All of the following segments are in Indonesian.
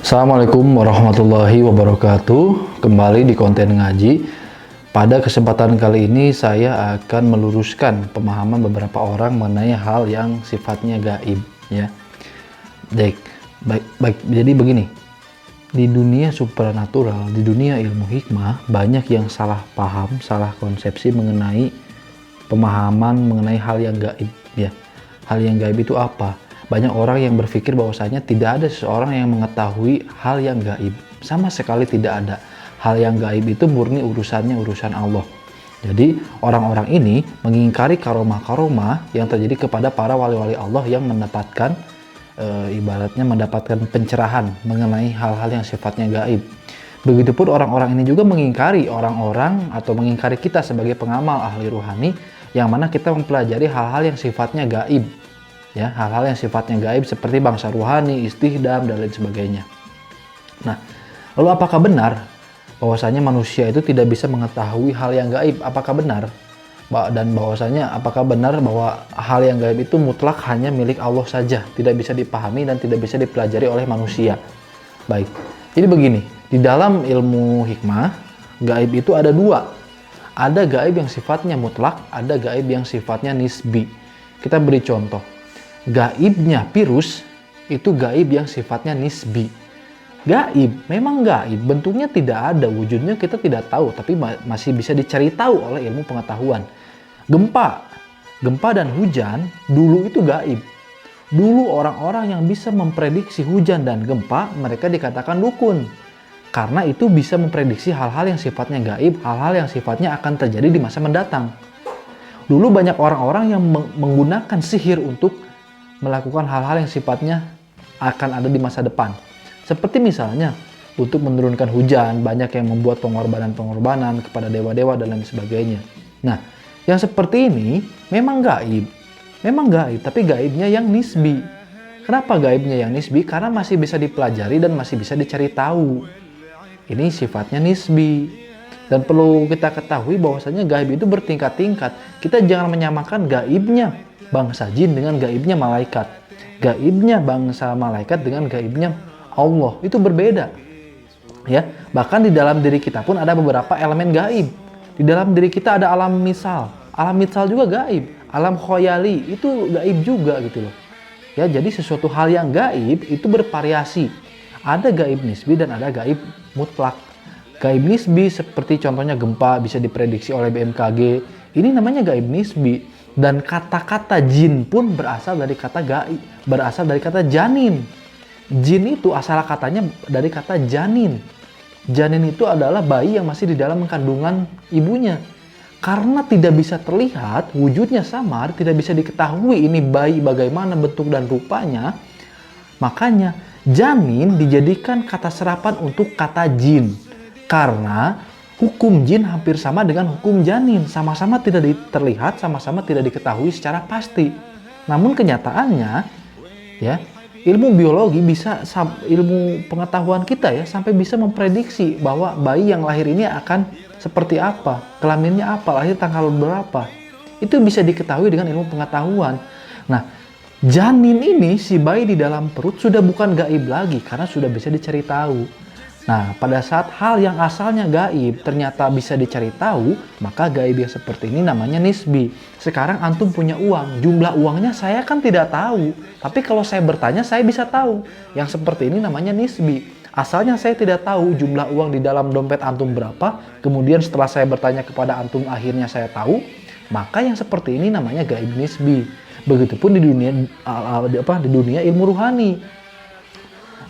Assalamualaikum warahmatullahi wabarakatuh. Kembali di konten ngaji. Pada kesempatan kali ini saya akan meluruskan pemahaman beberapa orang mengenai hal yang sifatnya gaib, ya. Baik. Jadi begini. Di dunia supranatural, di dunia ilmu hikmah, banyak yang salah paham, salah konsepsi mengenai pemahaman mengenai hal yang gaib, ya. Hal yang gaib itu apa? Banyak orang yang berpikir bahwasanya tidak ada seseorang yang mengetahui hal yang gaib. Sama sekali tidak ada. Hal yang gaib itu murni urusannya urusan Allah. Jadi orang-orang ini mengingkari karomah-karomah yang terjadi kepada para wali-wali Allah yang mendapatkan ibaratnya mendapatkan pencerahan mengenai hal-hal yang sifatnya gaib. Begitupun orang-orang ini juga mengingkari orang-orang atau mengingkari kita sebagai pengamal ahli ruhani yang mana kita mempelajari hal-hal yang sifatnya gaib. Ya, hal-hal yang sifatnya gaib seperti bangsa ruhani, istihdam, dan lain sebagainya. Nah, lalu apakah benar bahwasanya manusia itu tidak bisa mengetahui hal yang gaib? Apakah benar? Dan bahwasanya apakah benar bahwa hal yang gaib itu mutlak hanya milik Allah saja, tidak bisa dipahami dan tidak bisa dipelajari oleh manusia? Baik, jadi begini, di dalam ilmu hikmah, gaib itu ada dua. Ada gaib yang sifatnya mutlak, ada gaib yang sifatnya nisbi. Kita beri contoh. Gaibnya virus itu gaib yang sifatnya nisbi. Gaib, memang gaib, bentuknya tidak ada, wujudnya kita tidak tahu, tapi masih bisa dicari tahu oleh ilmu pengetahuan. Gempa dan hujan dulu itu gaib. Dulu orang-orang yang bisa memprediksi hujan dan gempa, mereka dikatakan dukun. Karena itu bisa memprediksi hal-hal yang sifatnya gaib, hal-hal yang sifatnya akan terjadi di masa mendatang. Dulu banyak orang-orang yang menggunakan sihir untuk melakukan hal-hal yang sifatnya akan ada di masa depan. Seperti misalnya untuk menurunkan hujan, banyak yang membuat pengorbanan-pengorbanan kepada dewa-dewa dan lain sebagainya. Nah, yang seperti ini memang gaib. Memang gaib, tapi gaibnya yang nisbi. Kenapa gaibnya yang nisbi? Karena masih bisa dipelajari dan masih bisa dicari tahu. Ini sifatnya nisbi. Dan perlu kita ketahui bahwasanya gaib itu bertingkat-tingkat. Kita jangan menyamakan gaibnya bangsa jin dengan gaibnya malaikat. Gaibnya bangsa malaikat dengan gaibnya Allah. Itu berbeda. Ya, bahkan di dalam diri kita pun ada beberapa elemen gaib. Di dalam diri kita ada alam misal. Alam misal juga gaib. Alam khoyali itu gaib juga gitu loh. Ya, jadi sesuatu hal yang gaib itu bervariasi. Ada gaib nisbi dan ada gaib mutlak. Gaib nisbi seperti contohnya gempa bisa diprediksi oleh BMKG. Ini namanya gaib nisbi. Dan kata-kata jin pun berasal dari kata gaib, berasal dari kata janin. Jin itu asal katanya dari kata janin. Janin itu adalah bayi yang masih di dalam kandungan ibunya. Karena tidak bisa terlihat, wujudnya samar, tidak bisa diketahui ini bayi bagaimana bentuk dan rupanya, makanya janin dijadikan kata serapan untuk kata jin. Karena hukum jin hampir sama dengan hukum janin, sama-sama tidak terlihat, sama-sama tidak diketahui secara pasti. Namun kenyataannya, ya, ilmu biologi bisa, ilmu pengetahuan kita ya, sampai bisa memprediksi bahwa bayi yang lahir ini akan seperti apa, kelaminnya apa, lahir tanggal berapa. Itu bisa diketahui dengan ilmu pengetahuan. Nah, janin ini, si bayi di dalam perut sudah bukan gaib lagi karena sudah bisa dicari tahu. Nah, pada saat hal yang asalnya gaib ternyata bisa dicari tahu, maka gaib yang seperti ini namanya nisbi. Sekarang antum punya uang, jumlah uangnya saya kan tidak tahu. Tapi kalau saya bertanya, saya bisa tahu. Yang seperti ini namanya nisbi. Asalnya saya tidak tahu jumlah uang di dalam dompet antum berapa, kemudian setelah saya bertanya kepada antum, akhirnya saya tahu, maka yang seperti ini namanya gaib nisbi. Begitupun di dunia ilmu ruhani.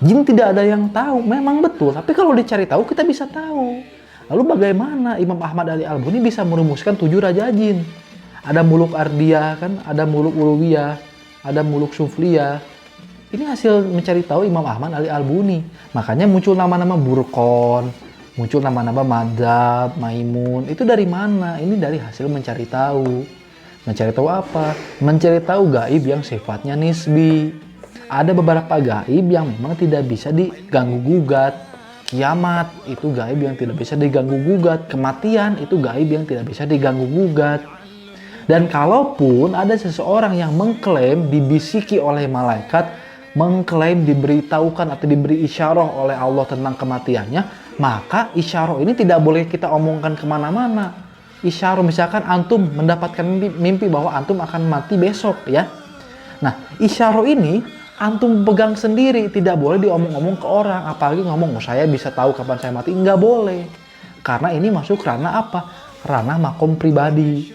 Jin tidak ada yang tahu, memang betul. Tapi kalau dicari tahu, kita bisa tahu. Lalu bagaimana Imam Ahmad Ali Al-Buni bisa merumuskan 7 raja jin? Ada muluk ardiyah, kan? Ada muluk uluwiyah, ada muluk sufliyah. Ini hasil mencari tahu Imam Ahmad Ali Al-Buni. Makanya muncul nama-nama Burqon, muncul nama-nama Madzhab, Maimun. Itu dari mana? Ini dari hasil mencari tahu. Mencari tahu apa? Mencari tahu gaib yang sifatnya nisbi. Ada beberapa gaib yang memang tidak bisa diganggu-gugat. Kiamat itu gaib yang tidak bisa diganggu-gugat. Kematian itu gaib yang tidak bisa diganggu-gugat. Dan kalaupun ada seseorang yang mengklaim dibisiki oleh malaikat, mengklaim diberitahukan atau diberi isyarah oleh Allah tentang kematiannya, maka isyarah ini tidak boleh kita omongkan kemana-mana. Isyarah misalkan antum mendapatkan mimpi bahwa antum akan mati besok ya. Nah, isyarah ini antum pegang sendiri, tidak boleh diomong-omong ke orang, apalagi ngomong, oh saya bisa tahu kapan saya mati, nggak boleh. Karena ini masuk ranah apa? Ranah makom pribadi.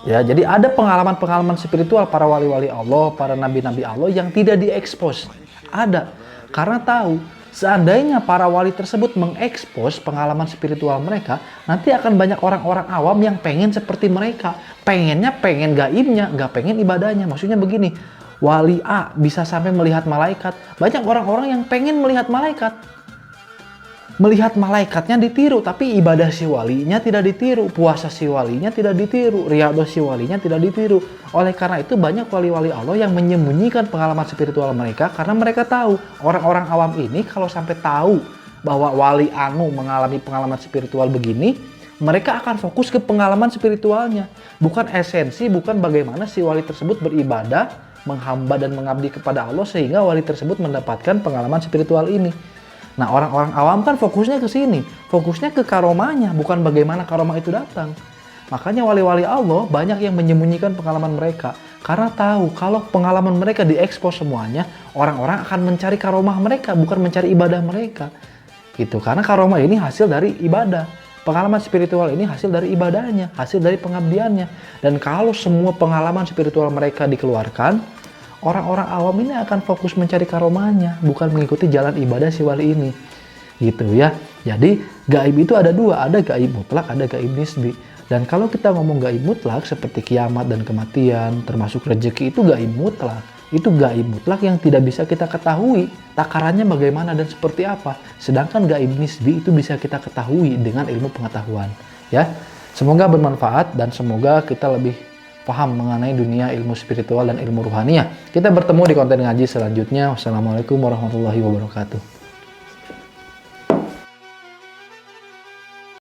Ya, jadi ada pengalaman-pengalaman spiritual para wali-wali Allah, para nabi-nabi Allah yang tidak diekspos. Ada. Karena tahu, seandainya para wali tersebut mengekspos pengalaman spiritual mereka, nanti akan banyak orang-orang awam yang pengen seperti mereka. Pengennya pengen gaibnya, nggak pengen ibadahnya. Maksudnya begini, wali A bisa sampai melihat malaikat. Banyak orang-orang yang pengen melihat malaikat. Melihat malaikatnya ditiru, tapi ibadah si walinya tidak ditiru, puasa si walinya tidak ditiru, riyadhah si walinya tidak ditiru. Oleh karena itu banyak wali-wali Allah yang menyembunyikan pengalaman spiritual mereka karena mereka tahu orang-orang awam ini kalau sampai tahu bahwa wali anu mengalami pengalaman spiritual begini, mereka akan fokus ke pengalaman spiritualnya, bukan esensi, bukan bagaimana si wali tersebut beribadah, menghamba dan mengabdi kepada Allah sehingga wali tersebut mendapatkan pengalaman spiritual ini. Nah, orang-orang awam kan fokusnya ke sini, fokusnya ke karomahnya, bukan bagaimana karomah itu datang. Makanya wali-wali Allah banyak yang menyembunyikan pengalaman mereka, karena tahu kalau pengalaman mereka diekspos semuanya, orang-orang akan mencari karomah mereka, bukan mencari ibadah mereka. Gitu, karena karomah ini hasil dari ibadah. Pengalaman spiritual ini hasil dari ibadahnya, hasil dari pengabdiannya. Dan kalau semua pengalaman spiritual mereka dikeluarkan, orang-orang awam ini akan fokus mencari karomahnya, bukan mengikuti jalan ibadah si wali ini. Gitu ya. Jadi gaib itu ada dua, ada gaib mutlak, ada gaib nisbi. Dan kalau kita ngomong gaib mutlak seperti kiamat dan kematian, termasuk rezeki, itu gaib mutlak. Itu gaib mutlak yang tidak bisa kita ketahui takarannya bagaimana dan seperti apa. Sedangkan gaib nisbi itu bisa kita ketahui dengan ilmu pengetahuan. Ya, semoga bermanfaat dan semoga kita lebih paham mengenai dunia ilmu spiritual dan ilmu ruhaniyah. Kita bertemu di konten ngaji selanjutnya. Wassalamualaikum warahmatullahi wabarakatuh.